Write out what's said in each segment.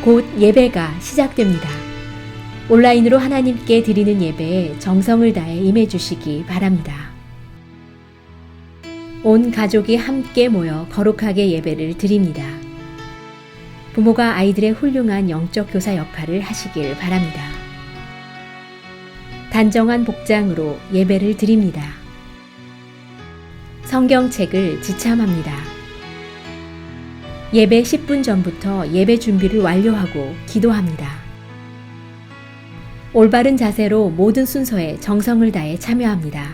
곧 예배가 시작됩니다. 온라인으로 하나님께 드리는 예배에 정성을 다해 임해 주시기 바랍니다. 온 가족이 함께 모여 거룩하게 예배를 드립니다. 부모가 아이들의 훌륭한 영적 교사 역할을 하시길 바랍니다. 단정한 복장으로 예배를 드립니다. 성경책을 지참합니다. 예배 10분 전부터 예배 준비를 완료하고 기도합니다. 올바른 자세로 모든 순서에 정성을 다해 참여합니다.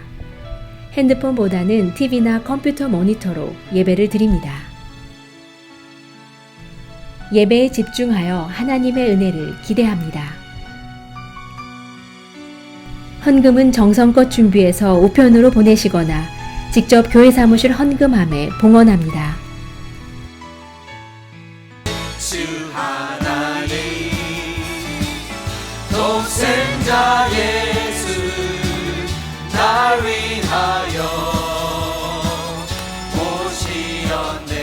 핸드폰보다는 TV나 컴퓨터 모니터로 예배를 드립니다. 예배에 집중하여 하나님의 은혜를 기대합니다. 헌금은 정성껏 준비해서 우편으로 보내시거나 직접 교회 사무실 헌금함에 봉헌합니다. 주 하나님 독생자 예수 날 위하여 오시었네.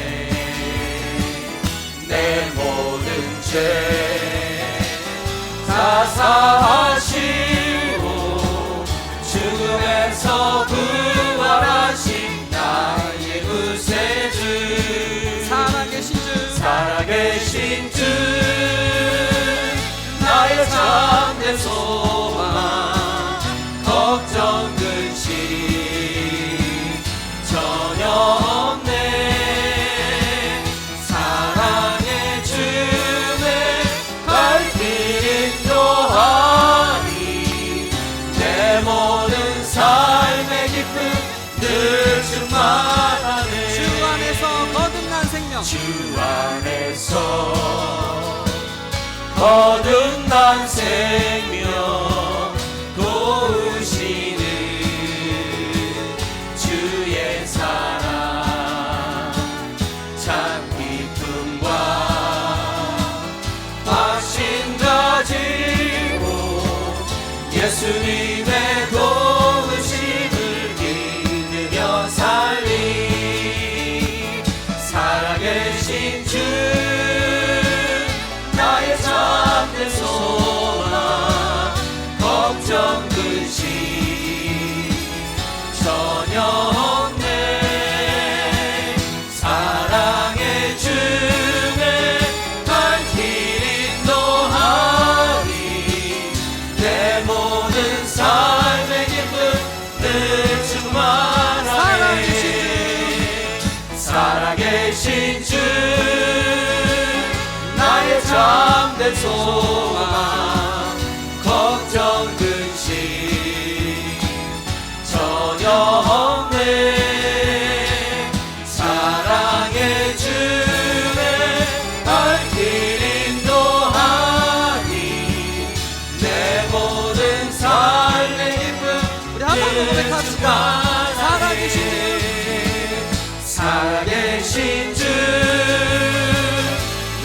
내 모든 죄 다 사하시고 죽음에서 부활하신 나의 구세주 살아계신 주 나의 참된 소망 걱정 근심 전혀 없네. 사랑의 주의 발길 인도하니 내 모든 삶의 기쁨 늘 충만하네. 주 안에서 거듭난 생명, 주 안에서 거듭난 생명 도우시는 주의 사랑 참 기쁨과 확신 가지고 예수님의 도우심을 믿으며 살리 살아계신 주 나의 참된 소망 걱정 근심 전혀 없네. 사랑의 주의 발길 인도하니 내 모든 삶의 기쁨 늘 충만하네. 살아계신 주 나의 참된 소망 걱정 근심 전혀 없네. 사랑의 주의 발길 인도하니 내 모든 삶의 기쁨 우리 한 번 더 고백합시다. 살아계신 주, 살아계신 주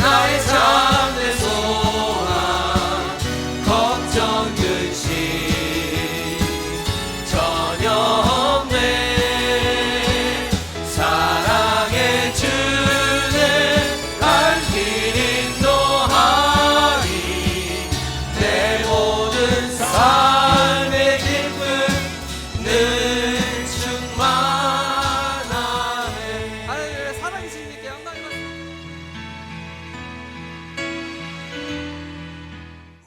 나의 참된 소망 걱정 근심 전혀 없네. 사랑의 주의 발길 인도하니 내 모든 삶의 기쁨 늘 충만하네. 할렐루야. 살아계신 주님께 영광을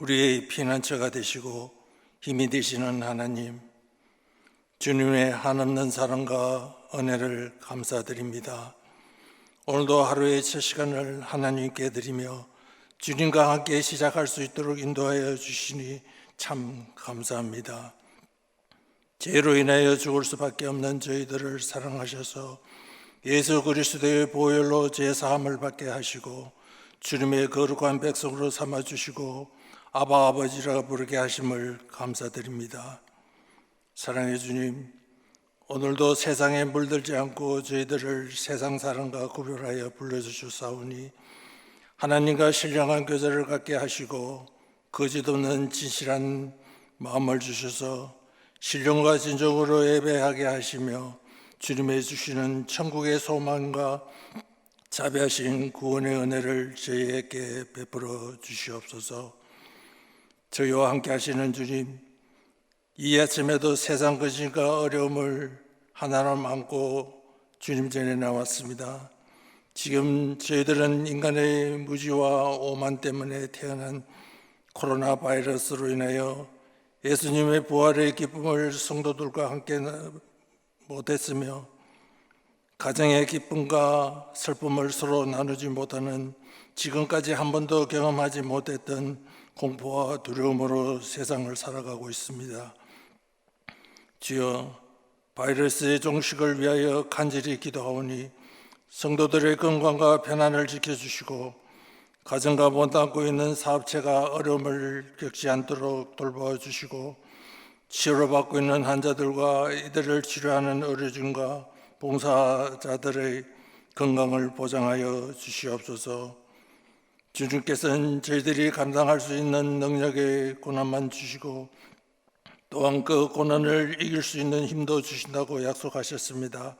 우리의 피난처가 되시고 힘이 되시는 하나님, 주님의 한없는 사랑과 은혜를 감사드립니다. 오늘도 하루의 첫 시간을 하나님께 드리며 주님과 함께 시작할 수 있도록 인도하여 주시니 참 감사합니다. 죄로 인하여 죽을 수밖에 없는 저희들을 사랑하셔서 예수 그리스도의 보혈로 죄 사함을 받게 하시고 주님의 거룩한 백성으로 삼아주시고 아바 아버지라 부르게 하심을 감사드립니다. 사랑의 주님, 오늘도 세상에 물들지 않고 저희들을 세상 사람과 구별하여 불러주셨사오니 하나님과 신령한 교제를 갖게 하시고 거짓 없는 진실한 마음을 주셔서 신령과 진정으로 예배하게 하시며 주님의 주시는 천국의 소망과 자비하신 구원의 은혜를 저희에게 베풀어 주시옵소서. 저희와 함께 하시는 주님, 이 아침에도 세상 것인가 어려움을 하나로 안고 주님 전에 나왔습니다. 지금 저희들은 인간의 무지와 오만 때문에 태어난 코로나 바이러스로 인하여 예수님의 부활의 기쁨을 성도들과 함께 못했으며 가정의 기쁨과 슬픔을 서로 나누지 못하는 지금까지 한 번도 경험하지 못했던 공포와 두려움으로 세상을 살아가고 있습니다. 주여, 바이러스의 종식을 위하여 간절히 기도하오니 성도들의 건강과 편안을 지켜주시고 가정과 못 담고 있는 사업체가 어려움을 겪지 않도록 돌봐주시고 치료받고 있는 환자들과 이들을 치료하는 의료진과 봉사자들의 건강을 보장하여 주시옵소서. 주님께서는 저희들이 감당할 수 있는 능력의 고난만 주시고 또한 그 고난을 이길 수 있는 힘도 주신다고 약속하셨습니다.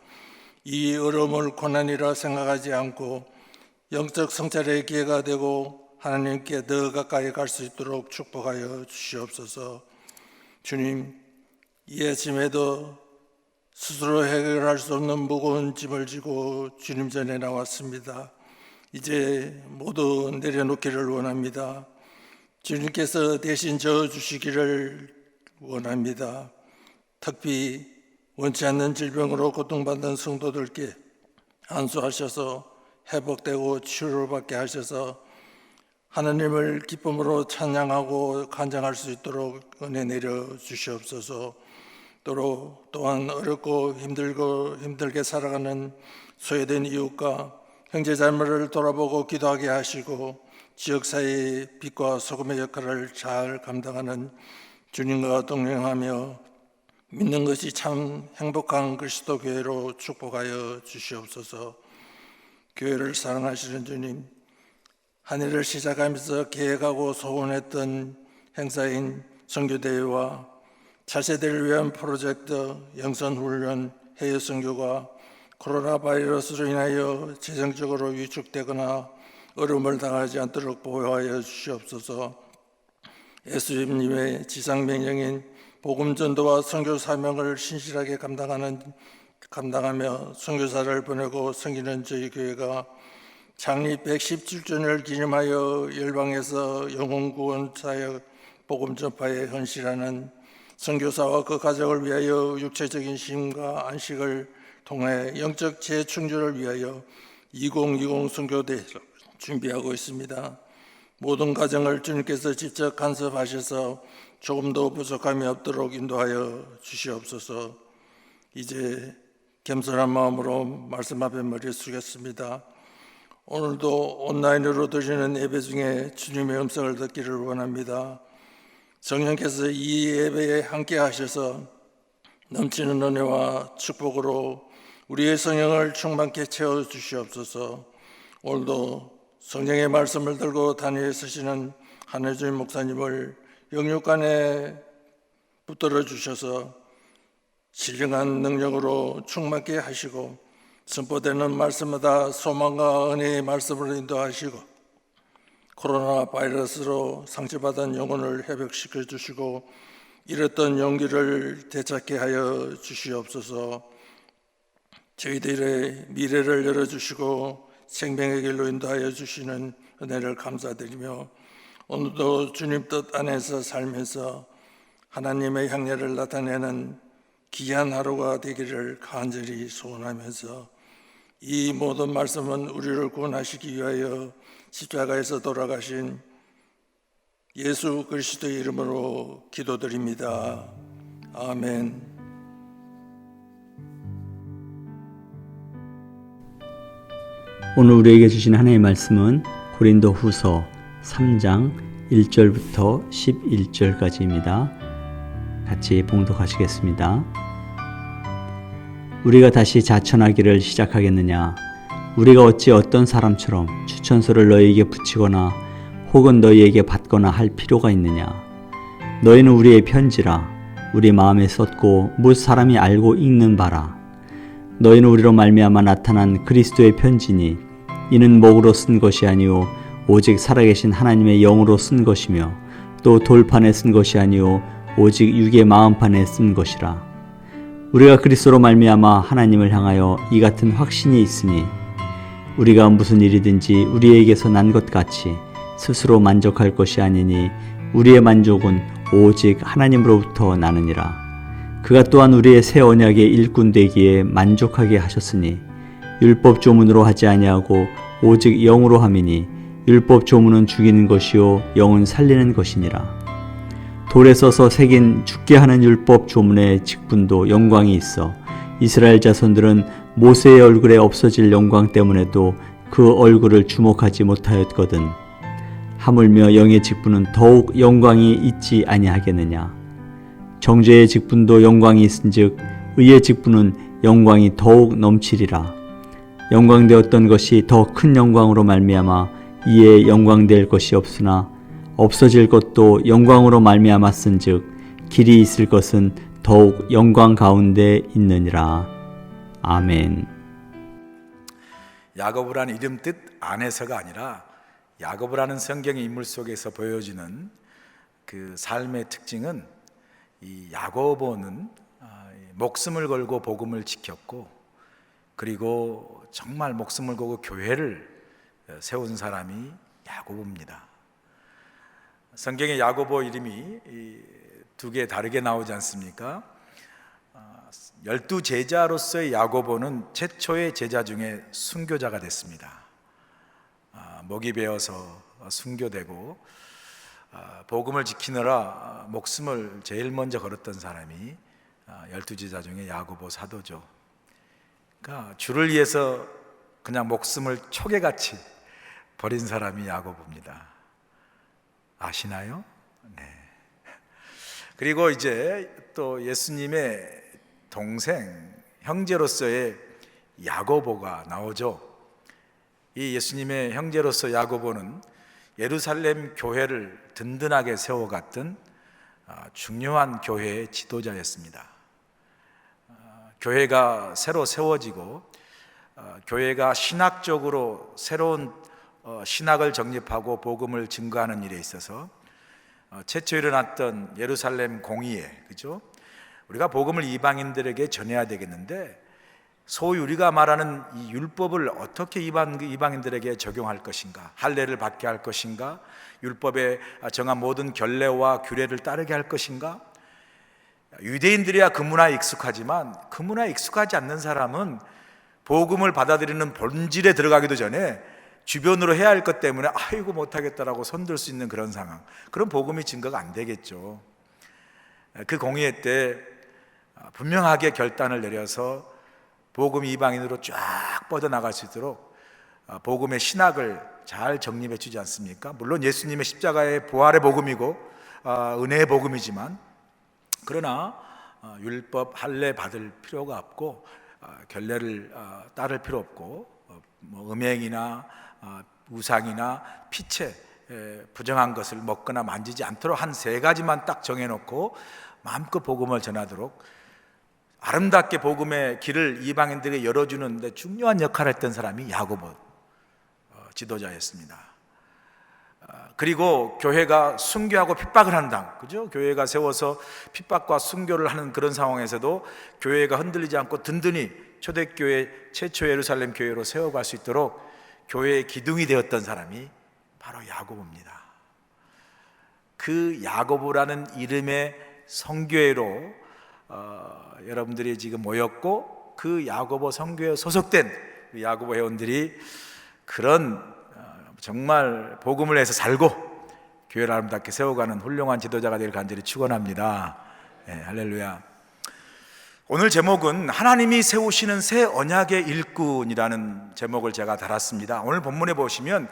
이 어려움을 고난이라 생각하지 않고 영적 성찰의 기회가 되고 하나님께 더 가까이 갈 수 있도록 축복하여 주시옵소서. 주님, 이 아침에도 스스로 해결할 수 없는 무거운 짐을 지고 주님 전에 나왔습니다. 이제 모두 내려놓기를 원합니다. 주님께서 대신 져주시기를 원합니다. 특히 원치 않는 질병으로 고통받는 성도들께 안수하셔서 회복되고 치료받게 하셔서 하나님을 기쁨으로 찬양하고 간증할 수 있도록 은혜 내려 주시옵소서. 또한 어렵고 힘들게 살아가는 소외된 이웃과 형제자매를 돌아보고 기도하게 하시고 지역사회의 빛과 소금의 역할을 잘 감당하는 주님과 동행하며 믿는 것이 참 행복한 그리스도 교회로 축복하여 주시옵소서. 교회를 사랑하시는 주님, 한 해를 시작하면서 계획하고 소원했던 행사인 선교대회와 차세대를 위한 프로젝트, 영선훈련, 해외 선교가 코로나 바이러스로 인하여 재정적으로 위축되거나 어려움을 당하지 않도록 보호하여 주시옵소서. 예수님의 지상명령인 복음 전도와 선교 사명을 신실하게 감당하며 선교사를 보내고 섬기는 저희 교회가 창립 117주년을 기념하여 열방에서 영혼 구원 사역 복음 전파에 헌신하는 선교사와 그 가족을 위하여 육체적인 쉼과 안식을 통해 영적 재충전을 위하여 2020 선교대회를 준비하고 있습니다. 모든 가정을 주님께서 직접 간섭하셔서 조금도 부족함이 없도록 인도하여 주시옵소서. 이제 겸손한 마음으로 말씀 앞에 머리 숙였습니다. 오늘도 온라인으로 드리는 예배 중에 주님의 음성을 듣기를 원합니다. 성령께서 이 예배에 함께 하셔서 넘치는 은혜와 축복으로 우리의 성령을 충만케 채워 주시옵소서. 오늘도 성령의 말씀을 들고 단위에 서시는 한혜준 목사님을 영육간에 붙들어 주셔서 신령한 능력으로 충만케 하시고 선포되는 말씀마다 소망과 은혜의 말씀으로 인도하시고 코로나 바이러스로 상처받은 영혼을 회복시켜 주시고 잃었던 용기를 되찾게 하여 주시옵소서. 저희들의 미래를 열어주시고 생명의 길로 인도하여 주시는 은혜를 감사드리며 오늘도 주님 뜻 안에서 살면서 하나님의 향례를 나타내는 귀한 하루가 되기를 간절히 소원하면서 이 모든 말씀은 우리를 구원하시기 위하여 십자가에서 돌아가신 예수 그리스도의 이름으로 기도드립니다. 아멘. 오늘 우리에게 주신 하나님의 말씀은 고린도 후서 3장 1절부터 11절까지입니다. 같이 봉독하시겠습니다. 우리가 다시 자천하기를 시작하겠느냐? 우리가 어찌 어떤 사람처럼 추천서를 너희에게 붙이거나 혹은 너희에게 받거나 할 필요가 있느냐? 너희는 우리의 편지라 우리 마음에 썼고 뭇 사람이 알고 읽는 바라. 너희는 우리로 말미암아 나타난 그리스도의 편지니 이는 목으로 쓴 것이 아니오 오직 살아계신 하나님의 영으로 쓴 것이며 또 돌판에 쓴 것이 아니오 오직 육의 마음판에 쓴 것이라. 우리가 그리스도로 말미암아 하나님을 향하여 이 같은 확신이 있으니 우리가 무슨 일이든지 우리에게서 난 것 같이 스스로 만족할 것이 아니니 우리의 만족은 오직 하나님으로부터 나느니라. 그가 또한 우리의 새 언약의 일꾼 되기에 만족하게 하셨으니 율법 조문으로 하지 아니하고 오직 영으로 함이니 율법 조문은 죽이는 것이요 영은 살리는 것이니라. 돌에 써서 새긴 죽게 하는 율법 조문의 직분도 영광이 있어 이스라엘 자손들은 모세의 얼굴에 없어질 영광 때문에도 그 얼굴을 주목하지 못하였거든. 하물며 영의 직분은 더욱 영광이 있지 아니하겠느냐. 정죄의 직분도 영광이 있은즉 의의 직분은 영광이 더욱 넘치리라. 영광되었던 것이 더 큰 영광으로 말미암아 이에 영광될 것이 없으나 없어질 것도 영광으로 말미암았은즉 길이 있을 것은 더욱 영광 가운데 있느니라. 아멘. 야고보라는 이름 뜻 안에서가 아니라 야고보라는 성경의 인물 속에서 보여주는 그 삶의 특징은 이 야고보는 목숨을 걸고 복음을 지켰고 그리고 정말 목숨을 걸고 교회를 세운 사람이 야고보입니다. 성경에 야고보 이름이 두 개 다르게 나오지 않습니까? 12제자로서의 야고보는 최초의 제자 중에 순교자가 됐습니다. 목이 베어서 순교되고 복음을 지키느라 목숨을 제일 먼저 걸었던 사람이 12제자 중에 야고보 사도죠. 그러니까 주를 위해서 그냥 목숨을 초계같이 버린 사람이 야고보입니다. 아시나요? 네. 그리고 이제 또 예수님의 동생, 형제로서의 야고보가 나오죠. 이 예수님의 형제로서 야고보는 예루살렘 교회를 든든하게 세워갔던 중요한 교회의 지도자였습니다. 교회가 새로 세워지고 교회가 신학적으로 새로운 신학을 정립하고 복음을 증거하는 일에 있어서 최초 일어났던 예루살렘 공의회, 그죠? 우리가 복음을 이방인들에게 전해야 되겠는데 소위 우리가 말하는 이 율법을 어떻게 이방인들에게 적용할 것인가, 할례를 받게 할 것인가, 율법에 정한 모든 결례와 규례를 따르게 할 것인가. 유대인들이야 그 문화에 익숙하지만 그 문화에 익숙하지 않는 사람은 복음을 받아들이는 본질에 들어가기도 전에 주변으로 해야 할 것 때문에 아이고 못하겠다라고 손들 수 있는 그런 상황, 그런 복음이 증거가 안 되겠죠. 그 공의회 때 분명하게 결단을 내려서 복음 이방인으로 쫙 뻗어나갈 수 있도록 복음의 신학을 잘 정립해 주지 않습니까? 물론 예수님의 십자가의 부활의 복음이고 은혜의 복음이지만, 그러나 율법 할례 받을 필요가 없고 결례를 따를 필요 없고 음행이나 우상이나 피체 부정한 것을 먹거나 만지지 않도록 한 세 가지만 딱 정해놓고 마음껏 복음을 전하도록 아름답게 복음의 길을 이방인들에게 열어주는 데 중요한 역할을 했던 사람이 야고보 지도자였습니다. 그리고 교회가 순교하고 핍박을 하는 당, 그죠? 교회가 세워서 핍박과 순교를 하는 그런 상황에서도 교회가 흔들리지 않고 든든히 초대교회 최초 예루살렘 교회로 세워갈 수 있도록 교회의 기둥이 되었던 사람이 바로 야고보입니다. 그 야고보라는 이름의 성교회로 여러분들이 지금 모였고, 그 야고보 성교회에 소속된 야고보 회원들이 그런 정말 복음을 해서 살고 교회를 아름답게 세워가는 훌륭한 지도자가 되길 간절히 축원합니다. 네, 할렐루야. 오늘 제목은 하나님이 세우시는 새 언약의 일꾼이라는 제목을 제가 달았습니다. 오늘 본문에 보시면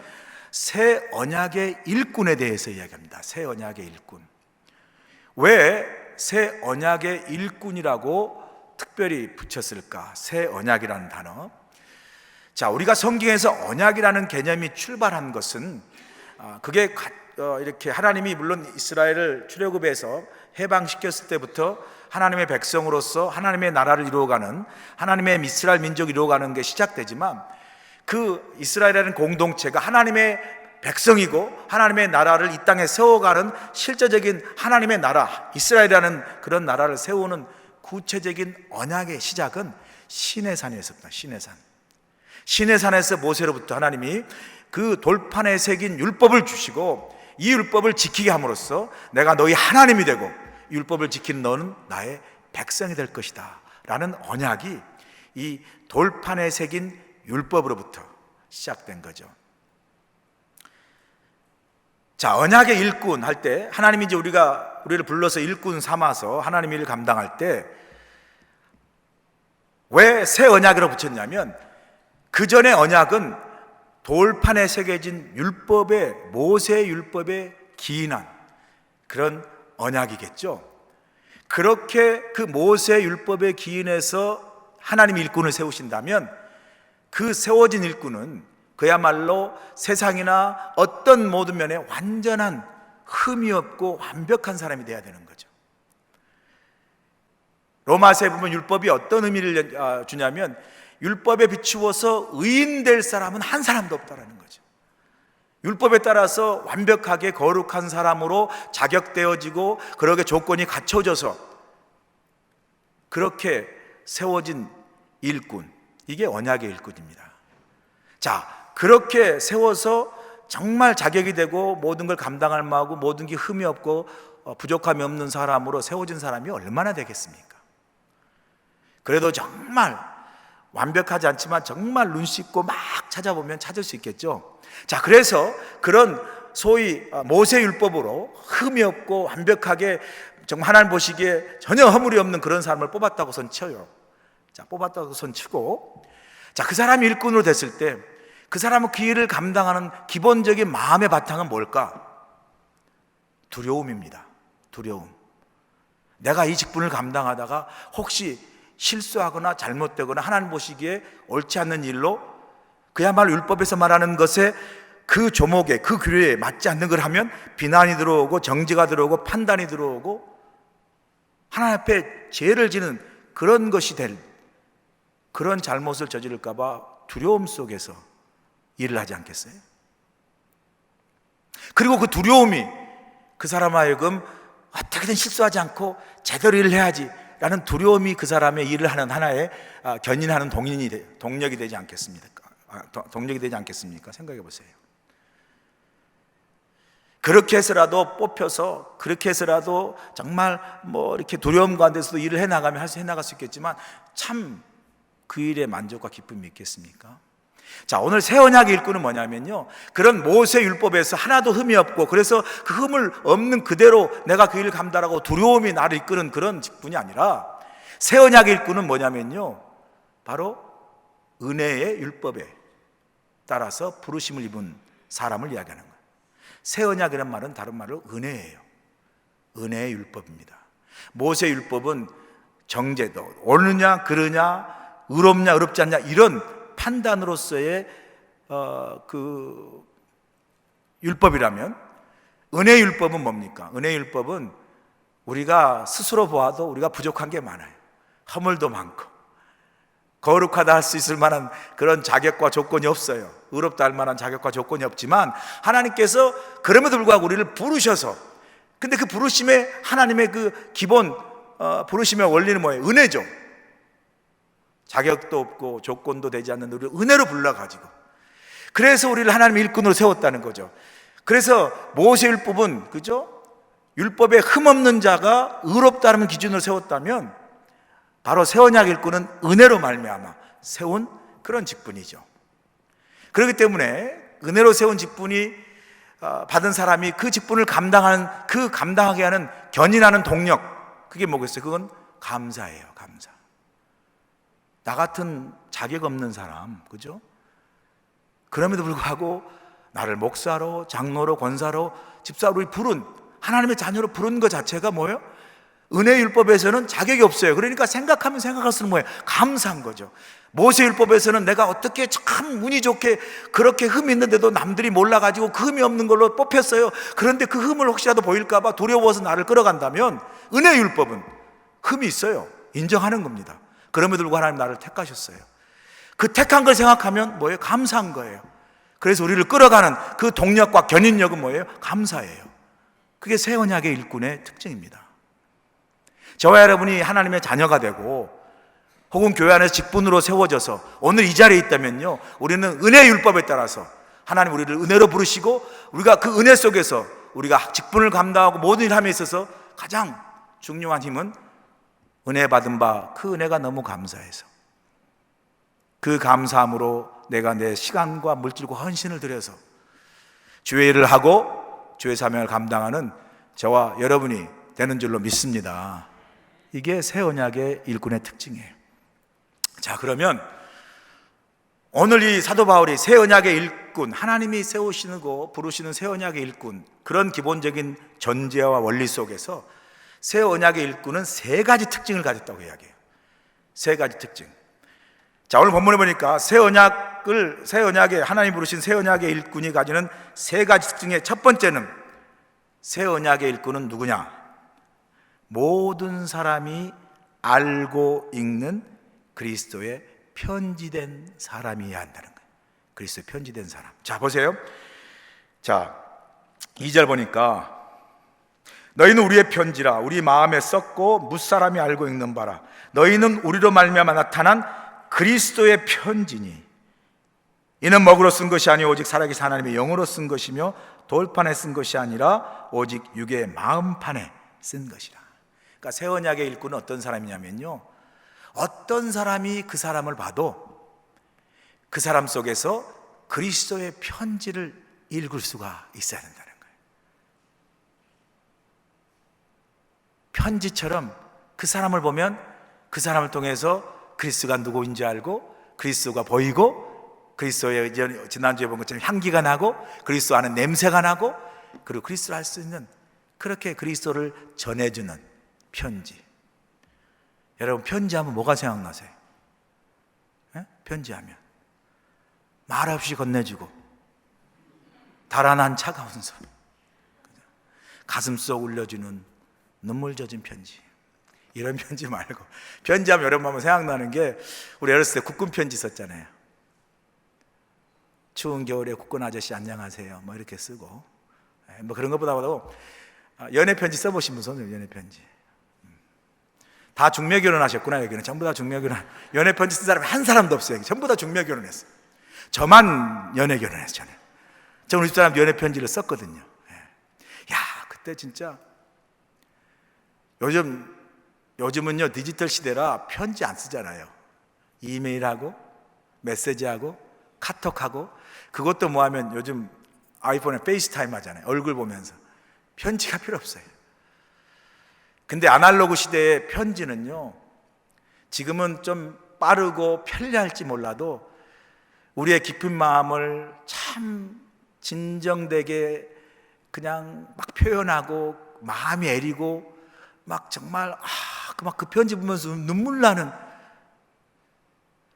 새 언약의 일꾼에 대해서 이야기합니다. 새 언약의 일꾼. 왜 새 언약의 일꾼이라고 특별히 붙였을까? 새 언약이라는 단어. 자, 우리가 성경에서 언약이라는 개념이 출발한 것은 그게 이렇게 하나님이 물론 이스라엘을 출애굽에서 해방시켰을 때부터 하나님의 백성으로서 하나님의 나라를 이루어가는, 하나님의 이스라엘 민족을 이루어가는 게 시작되지만, 그 이스라엘이라는 공동체가 하나님의 백성이고 하나님의 나라를 이 땅에 세워가는 실제적인 하나님의 나라, 이스라엘이라는 그런 나라를 세우는 구체적인 언약의 시작은 시내산이었습니다. 시내산에서 모세로부터 하나님이 그 돌판에 새긴 율법을 주시고 이 율법을 지키게 함으로써 내가 너희 하나님이 되고 율법을 지키는 너는 나의 백성이 될 것이다 라는 언약이 이 돌판에 새긴 율법으로부터 시작된 거죠. 자, 언약의 일꾼 할 때 하나님이 이제 우리를 불러서 일꾼 삼아서 하나님 일을 감당할 때 왜 새 언약으로 붙였냐면 그 전의 언약은 돌판에 새겨진 율법의 모세 율법에 기인한 그런 언약이겠죠. 그렇게 그 모세 율법에 기인해서 하나님 일꾼을 세우신다면 그 세워진 일꾼은 그야말로 세상이나 어떤 모든 면에 완전한 흠이 없고 완벽한 사람이 되어야 되는 거죠. 로마서에 보면 율법이 어떤 의미를 주냐면 율법에 비추어서 의인 될 사람은 한 사람도 없다라는 거죠. 율법에 따라서 완벽하게 거룩한 사람으로 자격되어지고 그렇게 조건이 갖춰져서 그렇게 세워진 일꾼, 이게 언약의 일꾼입니다. 자, 그렇게 세워서 정말 자격이 되고 모든 걸 감당할 만하고 모든 게 흠이 없고 부족함이 없는 사람으로 세워진 사람이 얼마나 되겠습니까? 그래도 정말 완벽하지 않지만 정말 눈 씻고 막 찾아보면 찾을 수 있겠죠. 자, 그래서 그런 소위 모세 율법으로 흠이 없고 완벽하게 정말 하나님 보시기에 전혀 허물이 없는 그런 사람을 뽑았다고 손쳐요. 자, 뽑았다고 손치고, 자, 그 사람이 일꾼으로 됐을 때 그 사람은 그 일을 감당하는 기본적인 마음의 바탕은 뭘까? 두려움입니다. 두려움. 내가 이 직분을 감당하다가 혹시 실수하거나 잘못되거나 하나님 보시기에 옳지 않는 일로 그야말로 율법에서 말하는 것에 그 조목에 그 규례에 맞지 않는 걸 하면 비난이 들어오고 정죄가 들어오고 판단이 들어오고 하나님 앞에 죄를 지는 그런 것이 될 그런 잘못을 저지를까 봐 두려움 속에서 일을 하지 않겠어요? 그리고 그 두려움이 그 사람 하여금 어떻게든 실수하지 않고 제대로 일을 해야지 라는 두려움이 그 사람의 일을 하는 하나의 견인하는 동력이 되지 않겠습니까? 동력이 되지 않겠습니까? 생각해 보세요. 그렇게 해서라도 뽑혀서 그렇게 해서라도 정말 뭐 이렇게 두려움 가운데서도 일을 해나가면 해나갈 수 있겠지만 참 그 일에 만족과 기쁨이 있겠습니까? 자, 오늘 새 언약의 일꾼은 뭐냐면요, 그런 모세 율법에서 하나도 흠이 없고 그래서 그 흠을 없는 그대로 내가 그 일을 감당하고 두려움이 나를 이끄는 그런 직분이 아니라 새 언약의 일꾼은 뭐냐면요, 바로 은혜의 율법에 따라서 부르심을 입은 사람을 이야기하는 거예요. 새 언약이라는 말은 다른 말로 은혜예요. 은혜의 율법입니다. 모세 율법은 정죄도 옳느냐 그르냐 의롭냐 의롭지 않냐 이런 판단으로서의 그 율법이라면 은혜의 율법은 뭡니까? 은혜의 율법은 우리가 스스로 보아도 우리가 부족한 게 많아요. 허물도 많고 거룩하다 할 수 있을 만한 그런 자격과 조건이 없어요. 의롭다 할 만한 자격과 조건이 없지만 하나님께서 그럼에도 불구하고 우리를 부르셔서, 근데 그 부르심에 하나님의 그 기본 부르심의 원리는 뭐예요? 은혜죠. 자격도 없고 조건도 되지 않는 우리를 은혜로 불러가지고 그래서 우리를 하나님의 일꾼으로 세웠다는 거죠. 그래서 모세 율법은 그죠? 율법에 흠없는 자가 의롭다는 기준으로 세웠다면 바로 새 언약 일꾼은 은혜로 말미암아 세운 그런 직분이죠. 그렇기 때문에 은혜로 세운 직분이 받은 사람이 그 직분을 감당하게 하는 견인하는 동력, 그게 뭐겠어요? 그건 감사예요. 감사. 나 같은 자격 없는 사람, 그죠? 그럼에도 불구하고 나를 목사로, 장로로, 권사로, 집사로 부른, 하나님의 자녀로 부른 것 자체가 뭐예요? 은혜 율법에서는 자격이 없어요. 그러니까 생각하면 생각할수록 뭐예요? 감사한 거죠. 모세 율법에서는 내가 어떻게 참 운이 좋게 그렇게 흠이 있는데도 남들이 몰라가지고 그 흠이 없는 걸로 뽑혔어요. 그런데 그 흠을 혹시라도 보일까봐 두려워서 나를 끌어간다면 은혜 율법은 흠이 있어요. 인정하는 겁니다. 그럼에도 불구하고 하나님 나를 택하셨어요. 그 택한 걸 생각하면 뭐예요? 감사한 거예요. 그래서 우리를 끌어가는 그 동력과 견인력은 뭐예요? 감사예요. 그게 새 언약의 일꾼의 특징입니다. 저와 여러분이 하나님의 자녀가 되고 혹은 교회 안에서 직분으로 세워져서 오늘 이 자리에 있다면요, 우리는 은혜의 율법에 따라서 하나님 우리를 은혜로 부르시고 우리가 그 은혜 속에서 우리가 직분을 감당하고 모든 일 함에 있어서 가장 중요한 힘은 은혜 받은 바 그 은혜가 너무 감사해서 그 감사함으로 내가 내 시간과 물질과 헌신을 들여서 주의 일을 하고 주의 사명을 감당하는 저와 여러분이 되는 줄로 믿습니다. 이게 새 언약의 일꾼의 특징이에요. 자, 그러면 오늘 이 사도 바울이 새 언약의 일꾼, 하나님이 세우시고 부르시는 새 언약의 일꾼, 그런 기본적인 전제와 원리 속에서 새 언약의 일꾼은 세 가지 특징을 가졌다고 이야기해요. 세 가지 특징. 자, 오늘 본문에 보니까 새 언약의 하나님 부르신 새 언약의 일꾼이 가지는 세 가지 특징의 첫 번째는, 새 언약의 일꾼은 누구냐? 모든 사람이 알고 읽는 그리스도의 편지된 사람이어야 한다는 거예요. 그리스도의 편지된 사람. 자, 보세요. 자, 2절 보니까 너희는 우리의 편지라 우리 마음에 썼고 무사람이 알고 읽는 바라. 너희는 우리로 말미암아 나타난 그리스도의 편지니 이는 먹으로 쓴 것이 아니오 오직 살아계신 하나님의 영으로 쓴 것이며 돌판에 쓴 것이 아니라 오직 육의 마음판에 쓴 것이라. 그러니까 새 언약의 일꾼은 어떤 사람이냐면요, 어떤 사람이 그 사람을 봐도 그 사람 속에서 그리스도의 편지를 읽을 수가 있어야 된다는 거예요. 편지처럼 그 사람을 보면 그 사람을 통해서 그리스도가 누구인지 알고 그리스도가 보이고 그리스도의 지난주에 본 것처럼 향기가 나고 그리스도 안에 냄새가 나고 그리고 그리스도를 알 수 있는, 그렇게 그리스도를 전해주는 편지. 여러분, 편지하면 뭐가 생각나세요? 편지하면 말없이 건네주고 달아난 차가운 손, 가슴속 울려주는 눈물 젖은 편지. 이런 편지 말고, 편지하면 여러분 한번 생각나는 게, 우리 어렸을 때 국군 편지 썼잖아요. 추운 겨울에 국군 아저씨 안녕하세요 뭐 이렇게 쓰고, 뭐 그런 것보다도 연애 편지 써보신 분 손을, 연애 편지. 다 중매 결혼하셨구나. 여기는 전부 다 중매 결혼. 연애 편지 쓴 사람이 한 사람도 없어요. 전부 다 중매 결혼했어요. 저만 연애 결혼했어요. 저는 우리 집사람 연애 편지를 썼거든요. 야, 그때 진짜, 요즘은요 디지털 시대라 편지 안 쓰잖아요. 이메일하고 메시지하고 카톡하고, 그것도 뭐하면 요즘 아이폰에 페이스타임 하잖아요. 얼굴 보면서. 편지가 필요 없어요. 근데 아날로그 시대의 편지는요, 지금은 좀 빠르고 편리할지 몰라도 우리의 깊은 마음을 참 진정되게 그냥 막 표현하고 마음이 애리고 막 정말 그 편지 보면서 눈물 나는,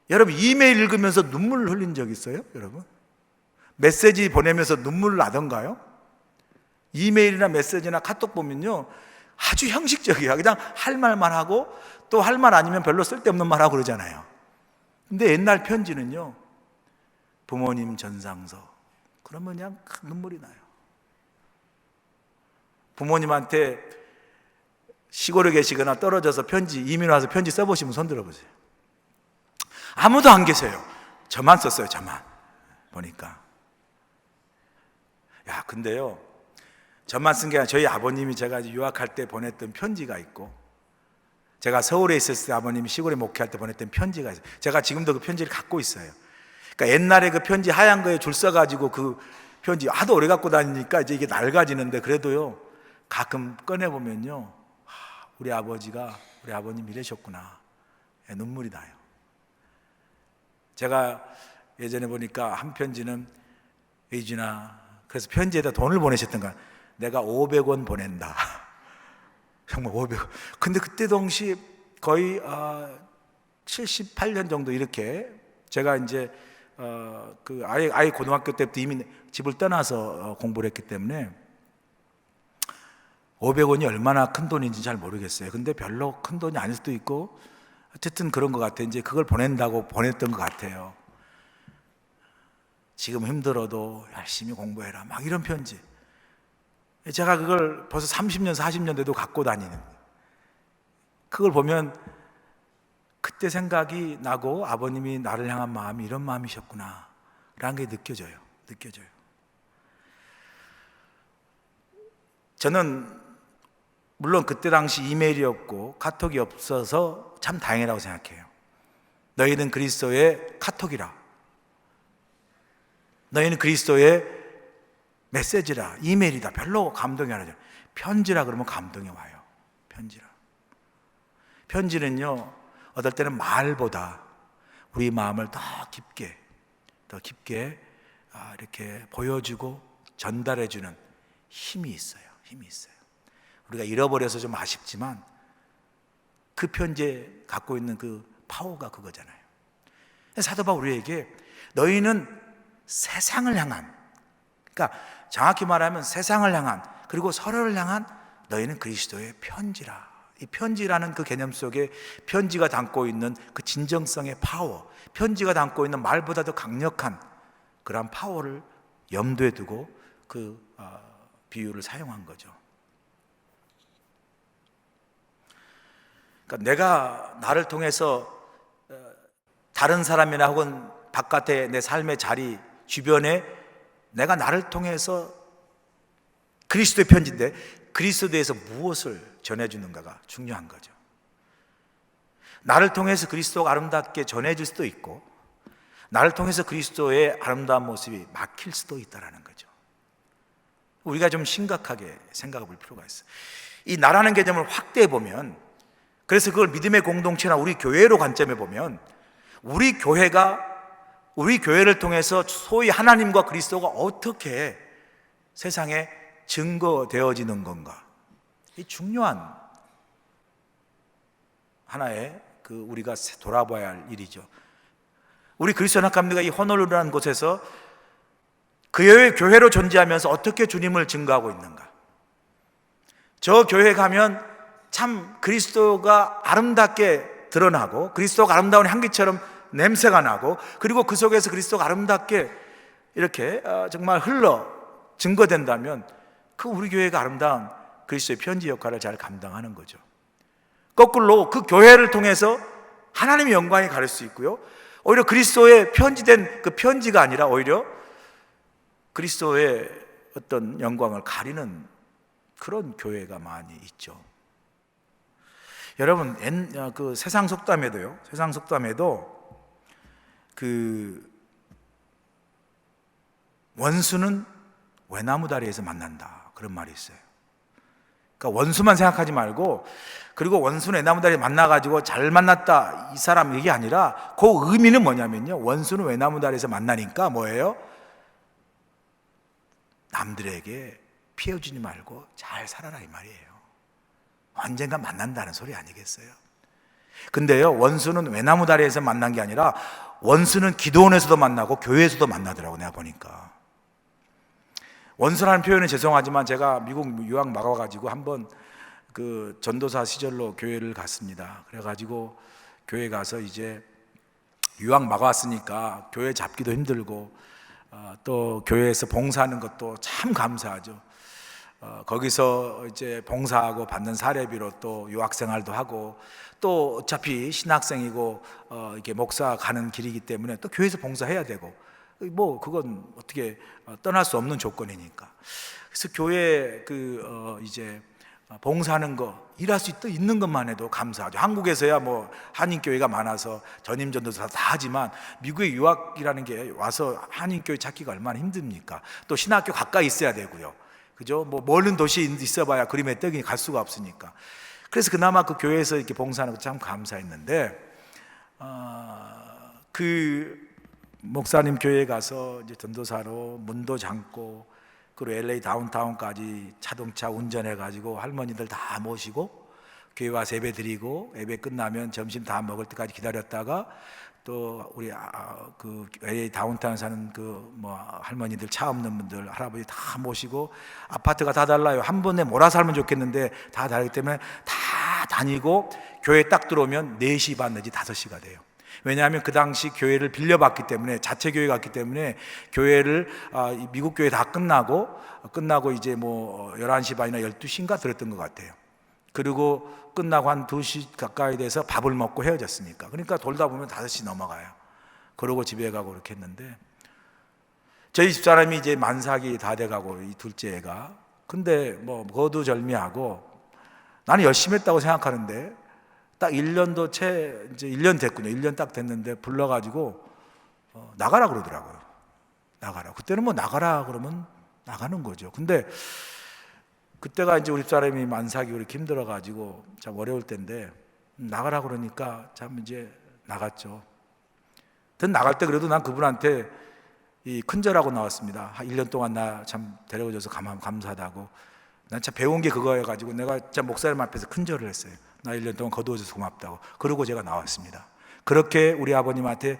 여러분 이메일 읽으면서 눈물 흘린 적 있어요? 여러분 메시지 보내면서 눈물 나던가요? 이메일이나 메시지나 카톡 보면요 아주 형식적이야. 그냥 할 말만 하고 또 할 말 아니면 별로 쓸데없는 말 하고 그러잖아요. 근데 옛날 편지는요, 부모님 전상서 그러면 그냥 눈물이 나요. 부모님한테 시골에 계시거나 떨어져서 편지, 이민 와서 편지 써보시면 손 들어보세요. 아무도 안 계세요. 저만 썼어요. 저만. 보니까. 야, 근데요, 저만 쓴 게 아니라 저희 아버님이 제가 유학할 때 보냈던 편지가 있고, 제가 서울에 있었을 때 아버님이 시골에 목회할 때 보냈던 편지가 있어요. 제가 지금도 그 편지를 갖고 있어요. 그러니까 옛날에 그 편지 하얀 거에 줄 써가지고 그 편지 하도 오래 갖고 다니니까 이제 이게 낡아지는데, 그래도요 가끔 꺼내보면요, 우리 아버지가, 우리 아버님 이러셨구나. 눈물이 나요. 제가 예전에 보니까 한 편지는, 의진아, 그래서 편지에다 돈을 보내셨던 거야. 내가 500원 보낸다. 정말 500원. 근데 그때 당시 거의 78년 정도 이렇게, 제가 이제 그 아이 고등학교 때부터 이미 집을 떠나서 공부를 했기 때문에 500원이 얼마나 큰 돈인지 잘 모르겠어요. 근데 별로 큰 돈이 아닐 수도 있고 어쨌든 그런 것 같아요. 이제 그걸 보낸다고 보냈던 것 같아요. 지금 힘들어도 열심히 공부해라, 막 이런 편지. 제가 그걸 벌써 30년, 40년 돼도 갖고 다니는, 그걸 보면 그때 생각이 나고 아버님이 나를 향한 마음이 이런 마음이셨구나 라는 게 느껴져요. 저는 물론 그때 당시 이메일이 없고 카톡이 없어서 참 다행이라고 생각해요. 너희는 그리스도의 카톡이라, 너희는 그리스도의 메시지라, 이메일이다. 별로 감동이 안 와요. 편지라 그러면 감동이 와요. 편지는요, 어떨 때는 말보다 우리 마음을 더 깊게 이렇게 보여주고 전달해주는 힘이 있어요. 우리가 잃어버려서 좀 아쉽지만 그 편지에 갖고 있는 그 파워가 그거잖아요. 사도 바울 우리에게 너희는 세상을 향한, 그러니까 정확히 말하면 세상을 향한, 그리고 서로를 향한 너희는 그리스도의 편지라. 이 편지라는 그 개념 속에 편지가 담고 있는 그 진정성의 파워, 편지가 담고 있는 말보다 더 강력한 그런 파워를 염두에 두고 그 비유를 사용한 거죠. 그러니까 내가 나를 통해서 다른 사람이나 혹은 바깥의 내 삶의 자리 주변에 내가 나를 통해서 그리스도의 편지인데 그리스도에 대해서 무엇을 전해주는가가 중요한 거죠. 나를 통해서 그리스도가 아름답게 전해질 수도 있고 나를 통해서 그리스도의 아름다운 모습이 막힐 수도 있다는 거죠. 우리가 좀 심각하게 생각해 볼 필요가 있어요. 이 나라는 개념을 확대해 보면, 그래서 그걸 믿음의 공동체나 우리 교회로 관점해 보면 우리 교회를 통해서 소위 하나님과 그리스도가 어떻게 세상에 증거되어지는 건가, 이 중요한 하나의 우리가 돌아봐야 할 일이죠. 우리 그리스도 학감리가 이 호놀루라는 곳에서 그 교회로 존재하면서 어떻게 주님을 증거하고 있는가. 저 교회 가면 참 그리스도가 아름답게 드러나고 그리스도가 아름다운 향기처럼 냄새가 나고, 그리고 그 속에서 그리스도가 아름답게 이렇게 정말 흘러 증거된다면 그 우리 교회가 아름다운 그리스도의 편지 역할을 잘 감당하는 거죠. 거꾸로 그 교회를 통해서 하나님의 영광이 가릴 수 있고요, 오히려 그리스도의 편지된 그 편지가 아니라 오히려 그리스도의 어떤 영광을 가리는 그런 교회가 많이 있죠. 여러분, 그 세상 속담에도 그 원수는 외나무 다리에서 만난다, 그런 말이 있어요. 그러니까 원수만 생각하지 말고, 그리고 원수는 외나무 다리에 만나가지고 잘 만났다 이 사람 얘기 아니라 그 의미는 뭐냐면요, 원수는 외나무 다리에서 만나니까 뭐예요? 남들에게 피해주지 말고 잘 살아라 이 말이에요. 언젠가 만난다는 소리 아니겠어요? 근데요, 원수는 외나무 다리에서 만난 게 아니라 원수는 기도원에서도 만나고 교회에서도 만나더라고, 내가 보니까. 원수라는 표현은 죄송하지만 제가 미국 유학 나가가지고 한번 그 전도사 시절로 교회를 갔습니다. 그래가지고 교회 가서 이제 유학 막았으니까 교회 잡기도 힘들고 또 교회에서 봉사하는 것도 참 감사하죠. 거기서 이제 봉사하고 받는 사례비로 또 유학생활도 하고, 또 어차피 신학생이고 이렇게 목사 가는 길이기 때문에 또 교회에서 봉사해야 되고, 뭐 그건 어떻게 떠날 수 없는 조건이니까. 그래서 교회 이제 봉사하는 거, 일할 수 있는 것만 해도 감사하죠. 한국에서야 뭐 한인교회가 많아서 전임 전도사 다 하지만 미국의 유학이라는 게 와서 한인교회 찾기가 얼마나 힘듭니까? 또 신학교 가까이 있어야 되고요, 그죠? 뭐 멀은 도시에 있어봐야 그림의 떡이 갈 수가 없으니까. 그래서 그나마 그 교회에서 이렇게 봉사하는 거 참 감사했는데, 그 목사님 교회에 가서 이제 전도사로 문도 잠고, 그리고 LA 다운타운까지 자동차 운전해가지고 할머니들 다 모시고 교회 와서 예배 드리고, 예배 끝나면 점심 다 먹을 때까지 기다렸다가 또 우리 그 LA 다운타운 사는 그 뭐 할머니들, 차 없는 분들, 할아버지 다 모시고, 아파트가 다 달라요. 한 번에 몰아 살면 좋겠는데 다 다르기 때문에 다 다니고 교회 딱 들어오면 4시 반 내지 5시가 돼요. 왜냐하면 그 당시 교회를 빌려봤기 때문에, 자체 교회 갔기 때문에 교회를 미국 교회 다 끝나고 이제 뭐 11시 반이나 12시인가 들었던 것 같아요. 그리고 끝나고 한 2시 가까이 돼서 밥을 먹고 헤어졌으니까. 그러니까 돌다 보면 5시 넘어가요. 그러고 집에 가고 그렇게 했는데, 저희 집사람이 이제 만삭이 다 돼가고, 이 둘째 애가. 근데 뭐 거두절미하고, 나는 열심히 했다고 생각하는데 딱 1년도 이제 1년 됐군요. 1년 딱 됐는데 불러가지고 나가라 그러더라고요. 나가라. 그때는 뭐 나가라 그러면 나가는 거죠. 근데 그때가 이제 우리 집사람이 만삭이 그렇게 힘들어가지고 참 어려울 때인데, 나가라 그러니까 참 이제 나갔죠. 나갈 때 그래도 난 그분한테 이 큰절하고 나왔습니다. 1년 동안 나 참 데려오셔서 감사하다고. 난 참 배운 게 그거여가지고 내가 진짜 목사님 앞에서 큰절을 했어요. 나 1년 동안 거두어줘서 고맙다고. 그러고 제가 나왔습니다. 그렇게 우리 아버님한테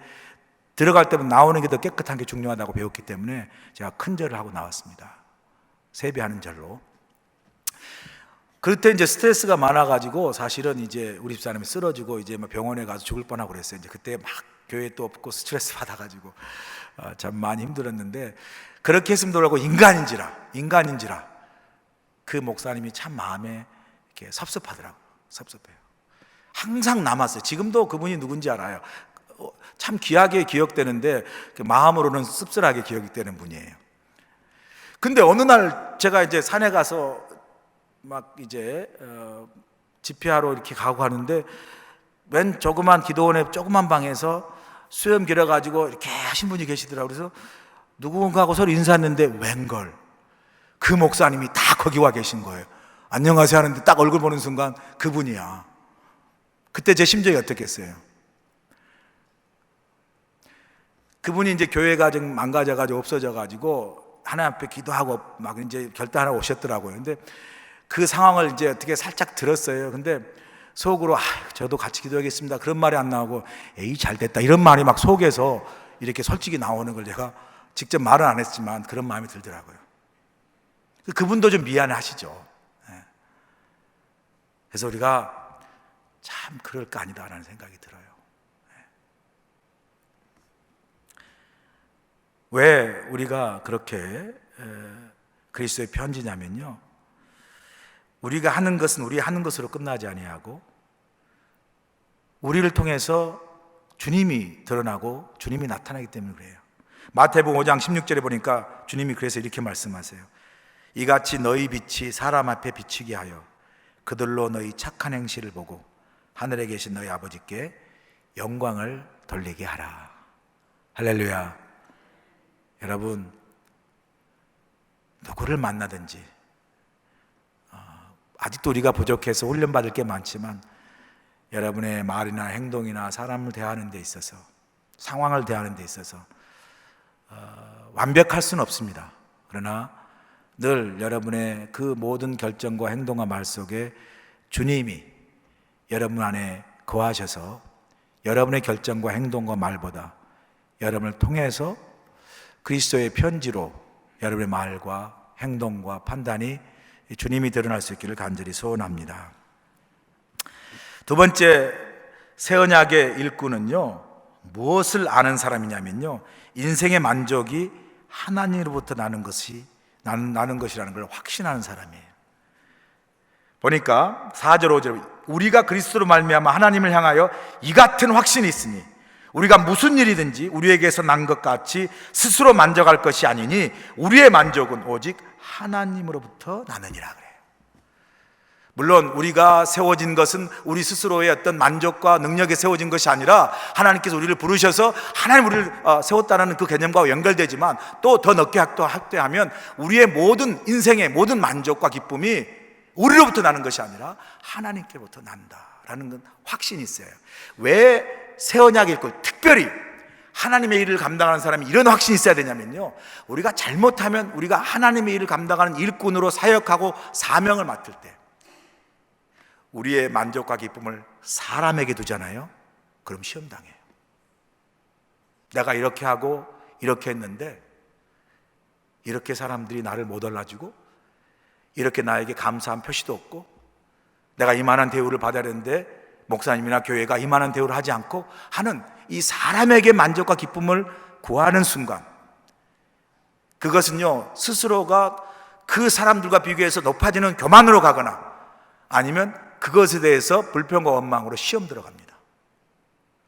들어갈 때면 나오는 게 더 깨끗한 게 중요하다고 배웠기 때문에 제가 큰절을 하고 나왔습니다. 세배하는 절로. 그때 이제 스트레스가 많아가지고 사실은 이제 우리 집사람이 쓰러지고 이제 막 병원에 가서 죽을 뻔하고 그랬어요. 이제 그때 막 교회 또 없고 스트레스 받아가지고 참 많이 힘들었는데, 그렇게 했음도 불구하고 인간인지라 그 목사님이 참 마음에 이렇게 섭섭하더라고요. 섭섭해요. 항상 남았어요. 지금도 그분이 누군지 알아요. 참 귀하게 기억되는데 마음으로는 씁쓸하게 기억이 되는 분이에요. 근데 어느 날 제가 이제 산에 가서 막 이제 집회하러 이렇게 가고 하는데, 맨 조그만 기도원의 조그만 방에서 수염 길어가지고 이렇게 하신 분이 계시더라고요. 그래서 누군가하고 서로 인사했는데 웬걸 그 목사님이 다 거기 와 계신 거예요. 안녕하세요 하는데 딱 얼굴 보는 순간 그분이야. 그때 제 심정이 어떻겠어요? 그분이 이제 교회가 좀 망가져가지고 없어져가지고 하나님 앞에 기도하고 막 이제 결단하러 오셨더라고요. 근데 그 상황을 이제 어떻게 살짝 들었어요. 근데 속으로 저도 같이 기도하겠습니다 그런 말이 안 나오고, 에이 잘 됐다 이런 말이 막 속에서 이렇게 솔직히 나오는 걸 제가 직접 말은 안 했지만 그런 마음이 들더라고요. 그분도 좀 미안해 하시죠. 그래서 우리가 참 그럴 거 아니다라는 생각이 들어요. 왜 우리가 그렇게 그리스도의 편지냐면요, 우리가 하는 것은 우리 하는 것으로 끝나지 아니하고 우리를 통해서 주님이 드러나고 주님이 나타나기 때문에 그래요. 마태복음 5장 16절에 보니까 주님이 그래서 이렇게 말씀하세요. 이같이 너희 빛이 사람 앞에 비치게 하여 그들로 너희 착한 행실을 보고 하늘에 계신 너희 아버지께 영광을 돌리게 하라. 할렐루야. 여러분, 누구를 만나든지 아직도 우리가 부족해서 훈련받을 게 많지만, 여러분의 말이나 행동이나 사람을 대하는 데 있어서, 상황을 대하는 데 있어서 완벽할 수는 없습니다. 그러나 늘 여러분의 그 모든 결정과 행동과 말 속에 주님이 여러분 안에 거하셔서 여러분의 결정과 행동과 말보다 여러분을 통해서 그리스도의 편지로 여러분의 말과 행동과 판단이 주님이 드러날 수 있기를 간절히 소원합니다. 두 번째, 새 언약의 일꾼은요, 무엇을 아는 사람이냐면요, 인생의 만족이 하나님으로부터 나는 것이라는 걸 확신하는 사람이에요. 보니까 4절 5절, 우리가 그리스도로 말미암아 하나님을 향하여 이 같은 확신이 있으니 우리가 무슨 일이든지 우리에게서 난 것 같이 스스로 만족할 것이 아니니 우리의 만족은 오직 하나님으로부터 나느니라 그래요. 물론 우리가 세워진 것은 우리 스스로의 어떤 만족과 능력에 세워진 것이 아니라 하나님께서 우리를 부르셔서 하나님 우리를 세웠다는 그 개념과 연결되지만, 또 더 넓게 확대하면 우리의 모든 인생의 모든 만족과 기쁨이 우리로부터 나는 것이 아니라 하나님께로부터 난다라는 건 확신이 있어요. 왜 새 언약의 일꾼, 특별히 하나님의 일을 감당하는 사람이 이런 확신이 있어야 되냐면요, 우리가 잘못하면 우리가 하나님의 일을 감당하는 일꾼으로 사역하고 사명을 맡을 때 우리의 만족과 기쁨을 사람에게 두잖아요. 그럼 시험당해요. 내가 이렇게 하고 이렇게 했는데 이렇게 사람들이 나를 못 알아주고 이렇게 나에게 감사한 표시도 없고 내가 이만한 대우를 받아야 되는데 목사님이나 교회가 이만한 대우를 하지 않고 하는 이 사람에게 만족과 기쁨을 구하는 순간, 그것은요 스스로가 그 사람들과 비교해서 높아지는 교만으로 가거나 아니면 그것에 대해서 불평과 원망으로 시험 들어갑니다.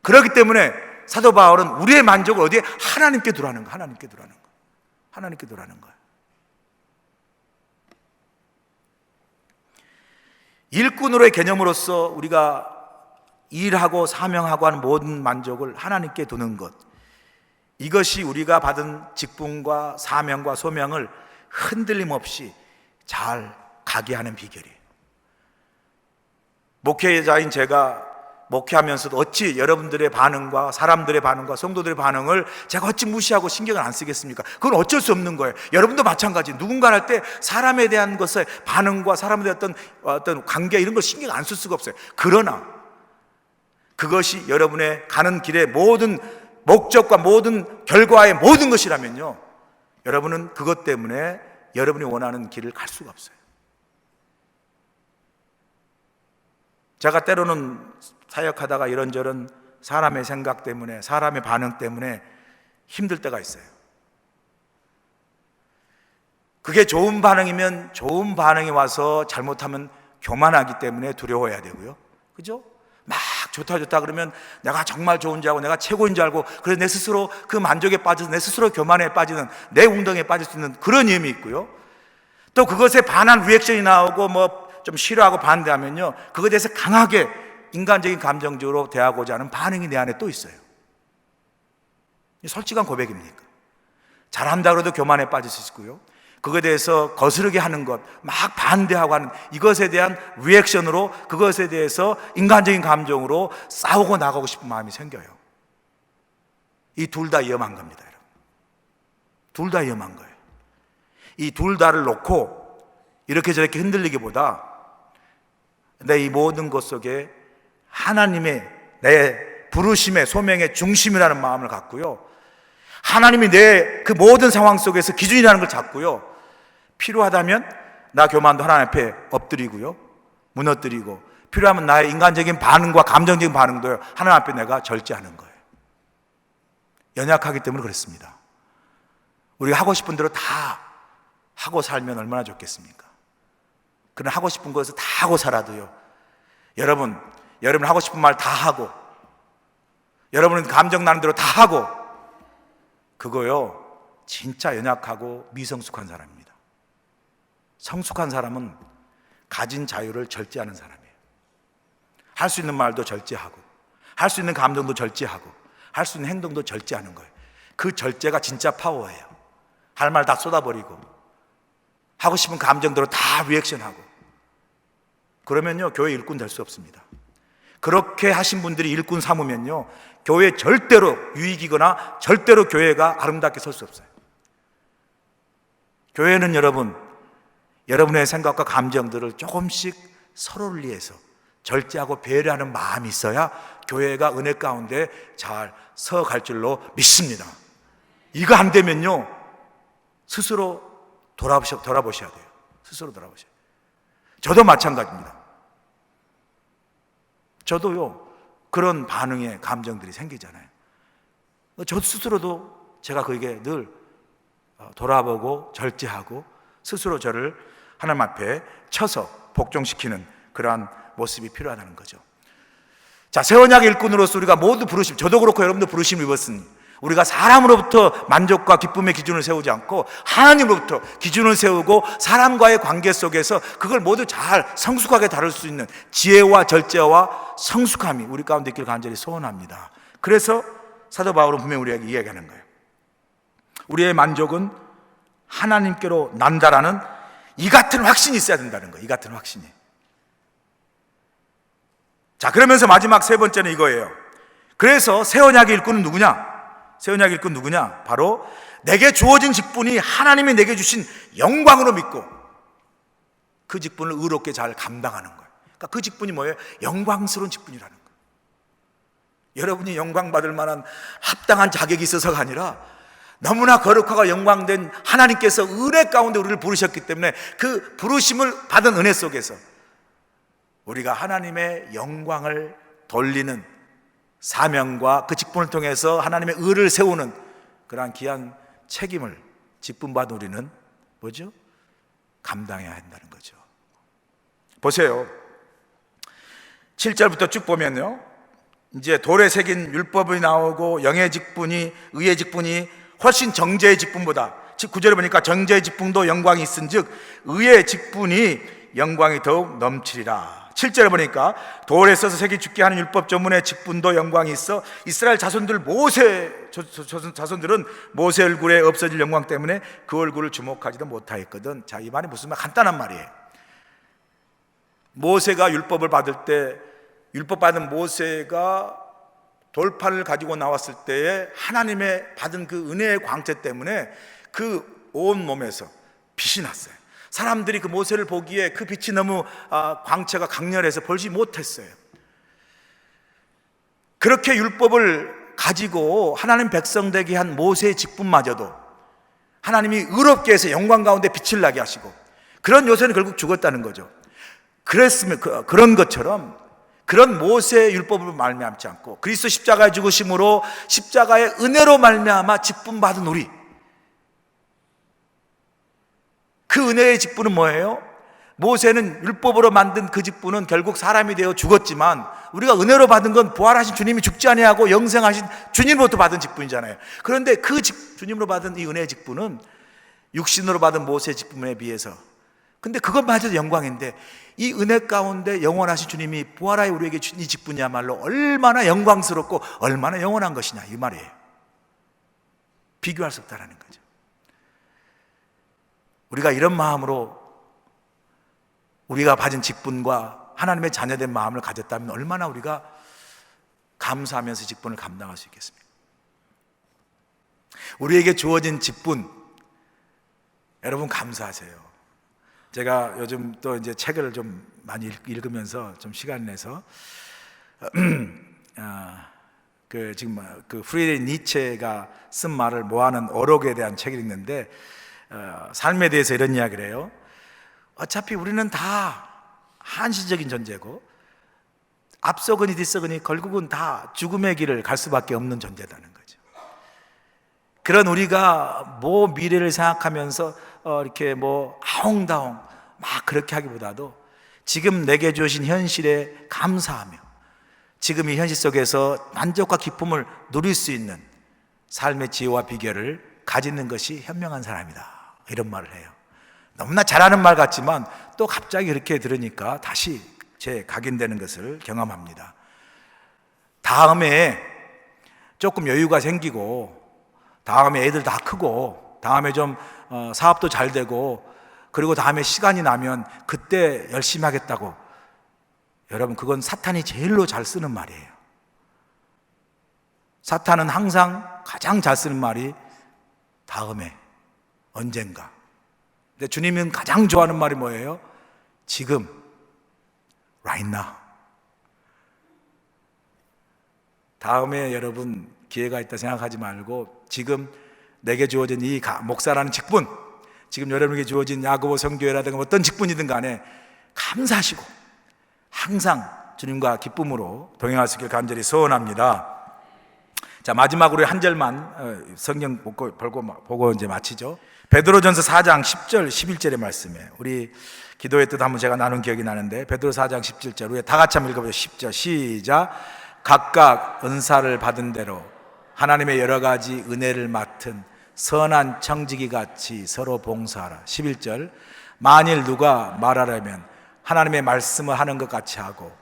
그렇기 때문에 사도 바울은 우리의 만족을 어디에? 하나님께 두라는 거예요. 하나님께 두라는 거예요. 하나님께 두라는 거예요. 일꾼으로의 개념으로서 우리가 일하고 사명하고 하는 모든 만족을 하나님께 두는 것, 이것이 우리가 받은 직분과 사명과 소명을 흔들림 없이 잘 가게 하는 비결이에요. 목회자인 제가 목회하면서도 어찌 여러분들의 반응과 사람들의 반응과 성도들의 반응을 제가 어찌 무시하고 신경을 안 쓰겠습니까? 그건 어쩔 수 없는 거예요. 여러분도 마찬가지. 누군가 할 때 사람에 대한 것의 반응과 사람에 대한 어떤 관계 이런 걸 신경 안 쓸 수가 없어요. 그러나 그것이 여러분의 가는 길의 모든 목적과 모든 결과의 모든 것이라면요, 여러분은 그것 때문에 여러분이 원하는 길을 갈 수가 없어요. 제가 때로는 사역하다가 이런저런 사람의 생각 때문에, 사람의 반응 때문에 힘들 때가 있어요. 그게 좋은 반응이면 좋은 반응이 와서 잘못하면 교만하기 때문에 두려워해야 되고요. 그죠? 막 좋다 그러면 내가 정말 좋은 줄 알고 내가 최고인 줄 알고, 그래서 내 스스로 그 만족에 빠져서 내 스스로 교만에 빠지는, 내 웅덩이에 빠질 수 있는 그런 의미 있고요. 또 그것에 반한 리액션이 나오고 뭐 좀 싫어하고 반대하면요, 그것에 대해서 강하게 인간적인 감정적으로 대하고자 하는 반응이 내 안에 또 있어요. 솔직한 고백입니까? 잘한다 그래도 교만에 빠질 수 있고요, 그거에 대해서 거스르게 하는 것, 막 반대하고 하는 이것에 대한 리액션으로, 그것에 대해서 인간적인 감정으로 싸우고 나가고 싶은 마음이 생겨요. 이 둘 다 위험한 겁니다, 여러분. 둘 다 위험한 거예요. 이 둘 다를 놓고 이렇게 저렇게 흔들리기보다 내 이 모든 것 속에 하나님의 내 부르심의 소명의 중심이라는 마음을 갖고요, 하나님이 내 그 모든 상황 속에서 기준이라는 걸 잡고요, 필요하다면 나 교만도 하나님 앞에 엎드리고요, 무너뜨리고, 필요하면 나의 인간적인 반응과 감정적인 반응도요, 하나님 앞에 내가 절제하는 거예요. 연약하기 때문에 그렇습니다. 우리가 하고 싶은 대로 다 하고 살면 얼마나 좋겠습니까? 그런 하고 싶은 것을 다 하고 살아도요, 여러분 하고 싶은 말 다 하고, 여러분은 감정 나는 대로 다 하고, 그거요 진짜 연약하고 미성숙한 사람입니다. 성숙한 사람은 가진 자유를 절제하는 사람이에요. 할 수 있는 말도 절제하고, 할 수 있는 감정도 절제하고, 할 수 있는 행동도 절제하는 거예요. 그 절제가 진짜 파워예요. 할 말 다 쏟아버리고 하고 싶은 감정대로 다 리액션하고, 그러면요 교회 일꾼 될 수 없습니다. 그렇게 하신 분들이 일꾼 삼으면요 교회 절대로 유익이거나 절대로 교회가 아름답게 설 수 없어요. 교회는 여러분의 생각과 감정들을 조금씩 서로를 위해서 절제하고 배려하는 마음이 있어야 교회가 은혜 가운데 잘 서갈 줄로 믿습니다. 이거 안 되면요 스스로 돌아보셔야 돼요. 스스로 돌아보셔야 돼요. 저도 마찬가지입니다. 저도요 그런 반응의 감정들이 생기잖아요. 저 스스로도 제가 그에게 늘 돌아보고 절제하고 스스로 저를 하나님 앞에 쳐서 복종시키는 그러한 모습이 필요하다는 거죠. 자, 새 언약의 일꾼으로서 우리가 모두 부르심, 저도 그렇고 여러분도 부르심을 입었으니 우리가 사람으로부터 만족과 기쁨의 기준을 세우지 않고 하나님으로부터 기준을 세우고 사람과의 관계 속에서 그걸 모두 잘 성숙하게 다룰 수 있는 지혜와 절제와 성숙함이 우리 가운데 있기를 간절히 소원합니다. 그래서 사도 바울은 분명히 우리에게 이야기하는 거예요. 우리의 만족은 하나님께로 난다라는 이 같은 확신이 있어야 된다는 거예요. 이 같은 확신이. 자, 그러면서 마지막 세 번째는 이거예요. 그래서 새 언약의 일꾼은 누구냐? 새 언약의 일꾼 누구냐? 바로 내게 주어진 직분이 하나님이 내게 주신 영광으로 믿고 그 직분을 의롭게 잘 감당하는 거예요. 그러니까 그 직분이 뭐예요? 영광스러운 직분이라는 거예요. 여러분이 영광받을 만한 합당한 자격이 있어서가 아니라 너무나 거룩하고 영광된 하나님께서 은혜 가운데 우리를 부르셨기 때문에 그 부르심을 받은 은혜 속에서 우리가 하나님의 영광을 돌리는 사명과 그 직분을 통해서 하나님의 의를 세우는 그러한 귀한 책임을 직분받은 우리는 뭐죠? 감당해야 한다는 거죠. 보세요. 7절부터 쭉 보면요, 이제 돌에 새긴 율법이 나오고 영의 직분이, 의의 직분이 훨씬 정죄의 직분보다, 즉 9절에 보니까 정죄의 직분도 영광이 있은즉 의의 직분이 영광이 더욱 넘치리라. 7절에 보니까 돌에 써서 새기 죽게 하는 율법 전문의 직분도 영광이 있어 이스라엘 자손들은 모세 얼굴에 없어질 영광 때문에 그 얼굴을 주목하지도 못하였거든. 자, 이 말이 무슨 말? 간단한 말이에요. 모세가 율법을 받을 때, 율법 받은 모세가 돌판을 가지고 나왔을 때에 하나님의 받은 그 은혜의 광채 때문에 그 온 몸에서 빛이 났어요. 사람들이 그 모세를 보기에 그 빛이 너무 광채가 강렬해서 보지 못했어요. 그렇게 율법을 가지고 하나님 백성 되게 한 모세의 직분마저도 하나님이 의롭게 해서 영광 가운데 빛을 나게 하시고, 그런 요새는 결국 죽었다는 거죠. 그랬으면 그런 것처럼 그런 모세의 율법으로 말미암지 않고 그리스도 십자가의 죽으심으로 십자가의 은혜로 말미암아 직분받은 우리, 그 은혜의 직분은 뭐예요? 모세는 율법으로 만든 그 직분은 결국 사람이 되어 죽었지만 우리가 은혜로 받은 건 부활하신 주님이 죽지 아니하고 영생하신 주님으로부터 받은 직분이잖아요. 그런데 그 주님으로 받은 이 은혜의 직분은 육신으로 받은 모세의 직분에 비해서, 근데 그것마저도 영광인데 이 은혜 가운데 영원하신 주님이 부활하여 우리에게 준 이 직분이야말로 얼마나 영광스럽고 얼마나 영원한 것이냐, 이 말이에요. 비교할 수 없다라는 거죠. 우리가 이런 마음으로 우리가 받은 직분과 하나님의 자녀된 마음을 가졌다면 얼마나 우리가 감사하면서 직분을 감당할 수 있겠습니까? 우리에게 주어진 직분, 여러분 감사하세요. 제가 요즘 또 이제 책을 좀 많이 읽으면서 좀 시간 내서 그 프리드리히 니체가 쓴 말을 모아놓은 어록에 대한 책을 읽는데 삶에 대해서 이런 이야기를 해요. 어차피 우리는 다 한시적인 존재고 앞서거니 뒤서거니 결국은 다 죽음의 길을 갈 수밖에 없는 존재라는 거죠. 그런 우리가 뭐 미래를 생각하면서 이렇게 뭐 아웅다웅 막 그렇게 하기보다도 지금 내게 주신 현실에 감사하며 지금 이 현실 속에서 만족과 기쁨을 누릴 수 있는 삶의 지혜와 비결을 가지는 것이 현명한 사람이다, 이런 말을 해요. 너무나 잘하는 말 같지만 또 갑자기 그렇게 들으니까 다시 제 각인되는 것을 경험합니다. 다음에 조금 여유가 생기고 다음에 애들 다 크고 다음에 좀 사업도 잘 되고 그리고 다음에 시간이 나면 그때 열심히 하겠다고, 여러분 그건 사탄이 제일로 잘 쓰는 말이에요. 사탄은 항상 가장 잘 쓰는 말이 다음에, 언젠가. 근데 주님은 가장 좋아하는 말이 뭐예요? 지금, right now. 다음에 여러분 기회가 있다 생각하지 말고 지금 내게 주어진 이 목사라는 직분, 지금 여러분에게 주어진 야고보 선교회라든가 어떤 직분이든 간에 감사하시고 항상 주님과 기쁨으로 동행할 수 있길 간절히 소원합니다. 자, 마지막으로 한 절만 성경 보고 이제 마치죠. 베드로전서 4장 10절 11절의 말씀에 우리 기도의 뜻 한번 제가 나눈 기억이 나는데, 베드로 4장 17절 우리 다 같이 한번 읽어보죠. 10절 시작. 각각 은사를 받은 대로 하나님의 여러 가지 은혜를 맡은 선한 청지기 같이 서로 봉사하라. 11절 만일 누가 말하려면 하나님의 말씀을 하는 것 같이 하고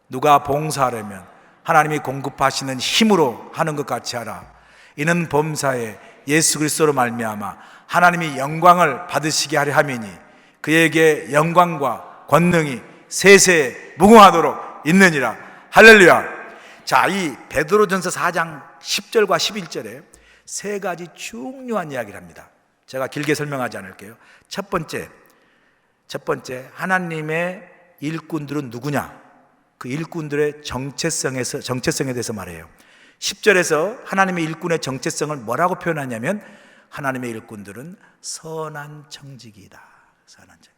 누가 봉사하려면 하나님이 공급하시는 힘으로 하는 것 같이 하라. 이는 범사에 예수 그리스도로 말미암아 하나님이 영광을 받으시게 하려 함이니 그에게 영광과 권능이 세세에 무궁하도록 있느니라. 할렐루야. 자, 이 베드로전서 4장 10절과 11절에 세 가지 중요한 이야기를 합니다. 제가 길게 설명하지 않을게요. 첫 번째, 하나님의 일꾼들은 누구냐? 그 일꾼들의 정체성에 대해서 말해요. 10절에서 하나님의 일꾼의 정체성을 뭐라고 표현하냐면 하나님의 일꾼들은 선한 청지기이다. 선한 청지기.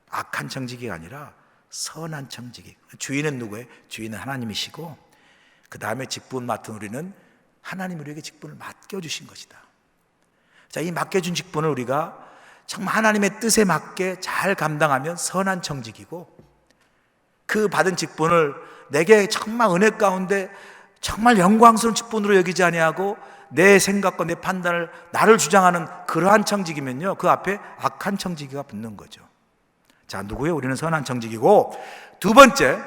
악한 청지기가 아니라 선한 청지기. 주인은 누구예요? 주인은 하나님이시고 그 다음에 직분 맡은 우리는 하나님이 우리에게 직분을 맡겨주신 것이다. 자, 이 맡겨준 직분을 우리가 정말 하나님의 뜻에 맞게 잘 감당하면 선한 청지기고, 그 받은 직분을 내게 정말 은혜 가운데 정말 영광스러운 직분으로 여기지 아니하고 내 생각과 내 판단을 나를 주장하는 그러한 청지기면요, 그 앞에 악한 청지기가 붙는 거죠. 자, 누구예요? 우리는 선한 청지기고, 두 번째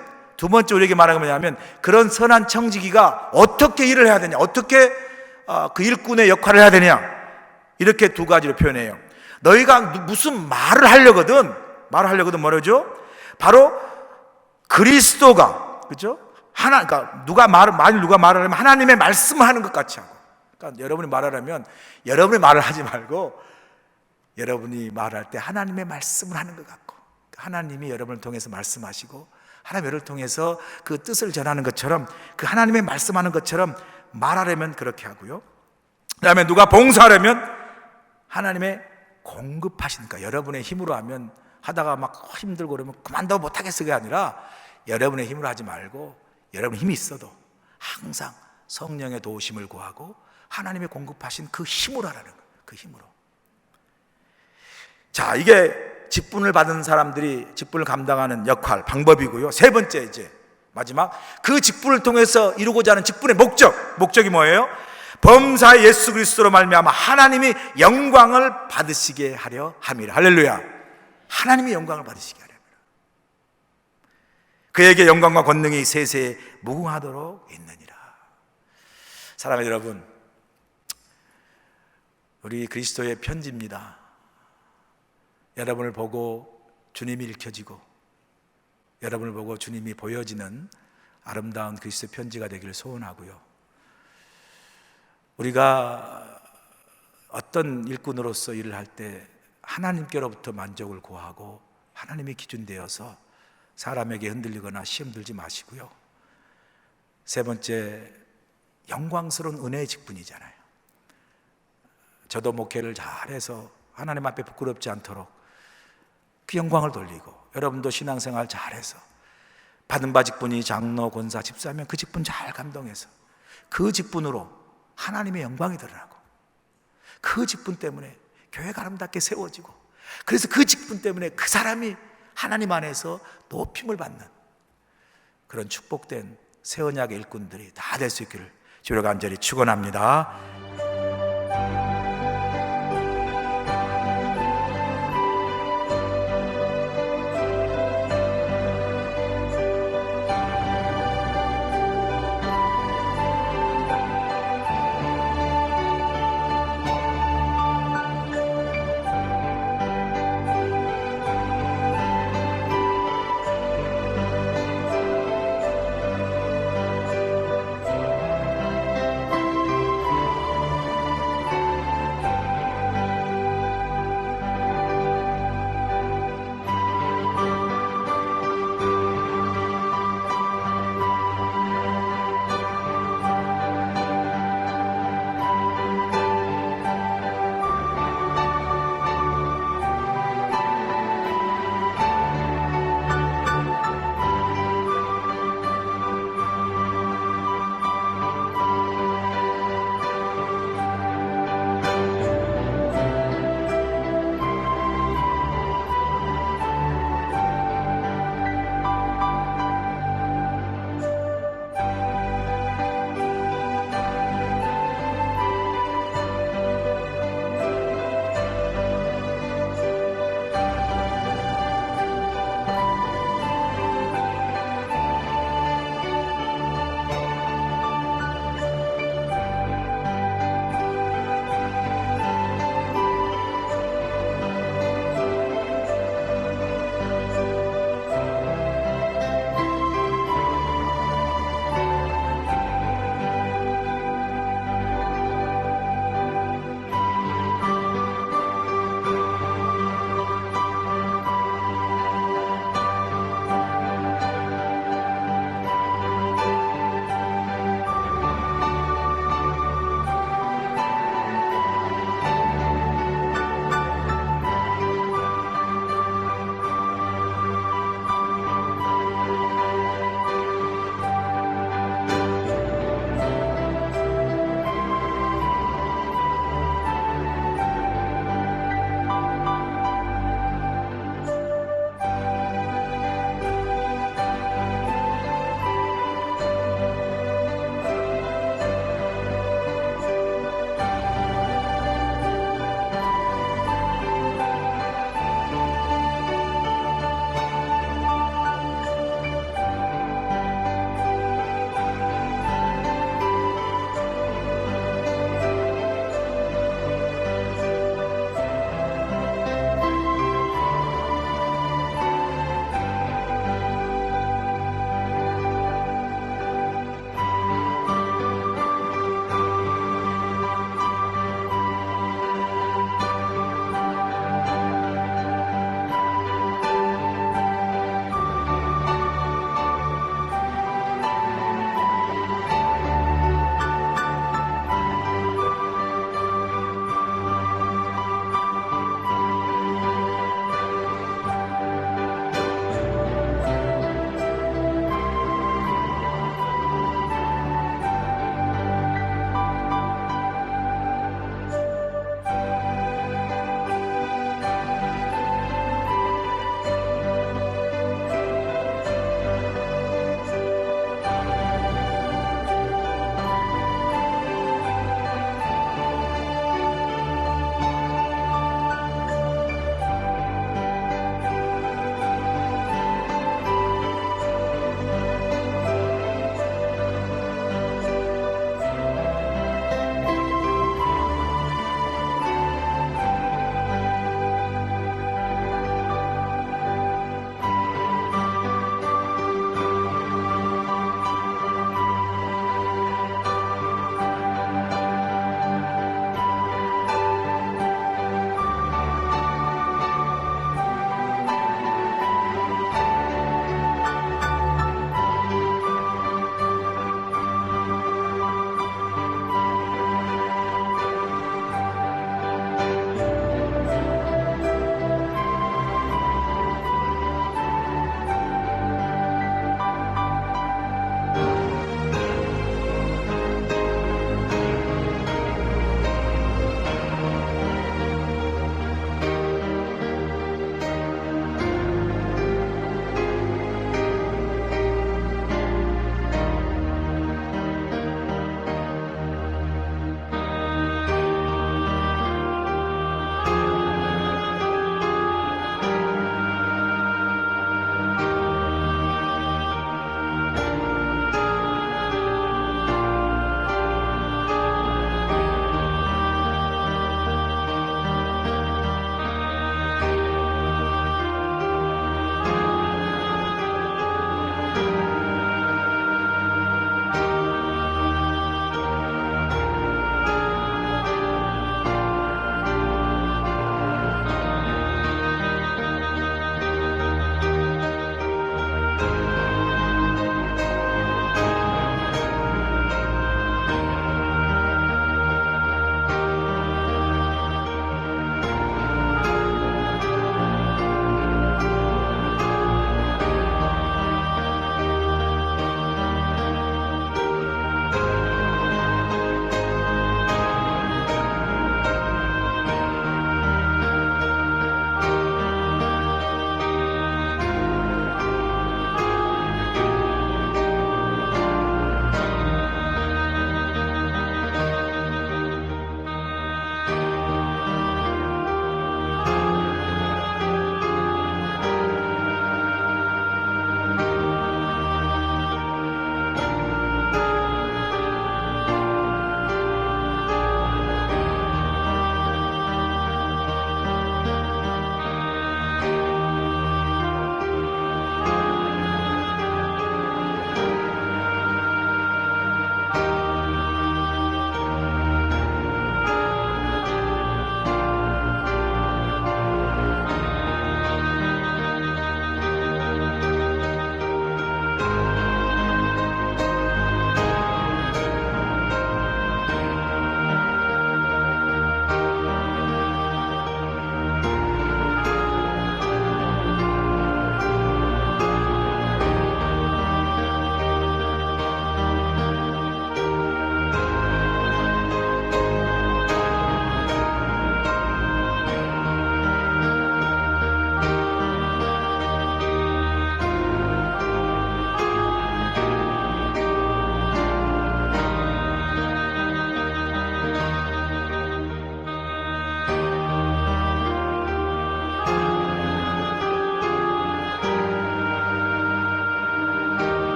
우리에게 말하는 게 뭐냐면, 그런 선한 청지기가 어떻게 일을 해야 되냐, 어떻게 그 일꾼의 역할을 해야 되냐, 이렇게 두 가지로 표현해요. 너희가 무슨 말을 하려거든 뭐라죠? 바로 그리스도가, 그죠? 그러니까 만일 누가 말을 하면 하나님의 말씀을 하는 것 같이 하고, 그러니까 여러분이 말하려면 여러분이 말을 하지 말고 여러분이 말할 때 하나님의 말씀을 하는 것 같고, 하나님이 여러분을 통해서 말씀하시고 하나님 여러분을 통해서 그 뜻을 전하는 것처럼, 그 하나님의 말씀하는 것처럼 말하려면 그렇게 하고요. 그 다음에 누가 봉사하려면 하나님의 공급하시니까, 여러분의 힘으로 하면 하다가 막 힘들고 그러면 그만둬 못하겠어가 아니라, 여러분의 힘으로 하지 말고 여러분 힘이 있어도 항상 성령의 도우심을 구하고 하나님의 공급하신 그 힘으로 하라는 거예요. 그 힘으로. 자, 이게 직분을 받은 사람들이 직분을 감당하는 역할, 방법이고요. 세 번째, 이제 마지막, 그 직분을 통해서 이루고자 하는 직분의 목적이 뭐예요? 범사 예수 그리스도로 말미암아 하나님이 영광을 받으시게 하려 함이라. 할렐루야. 하나님이 영광을 받으시게 하려 함이라. 그에게 영광과 권능이 세세에 무궁하도록 있느니라. 사랑하는 여러분, 우리 그리스도의 편지입니다. 여러분을 보고 주님이 읽혀지고 여러분을 보고 주님이 보여지는 아름다운 그리스도의 편지가 되기를 소원하고요. 우리가 어떤 일꾼으로서 일을 할 때 하나님께로부터 만족을 구하고 하나님이 기준 되어서 사람에게 흔들리거나 시험 들지 마시고요. 세 번째, 영광스러운 은혜의 직분이잖아요. 저도 목회를 잘해서 하나님 앞에 부끄럽지 않도록 그 영광을 돌리고, 여러분도 신앙생활 잘해서 받은 바 직분이 장로, 권사, 집사면 그 직분 잘 감동해서 그 직분으로 하나님의 영광이 드러나고, 그 직분 때문에 교회가 아름답게 세워지고, 그래서 그 직분 때문에 그 사람이 하나님 안에서 높임을 받는 그런 축복된 새 언약의 일꾼들이 다 될 수 있기를 주로 간절히 축원합니다.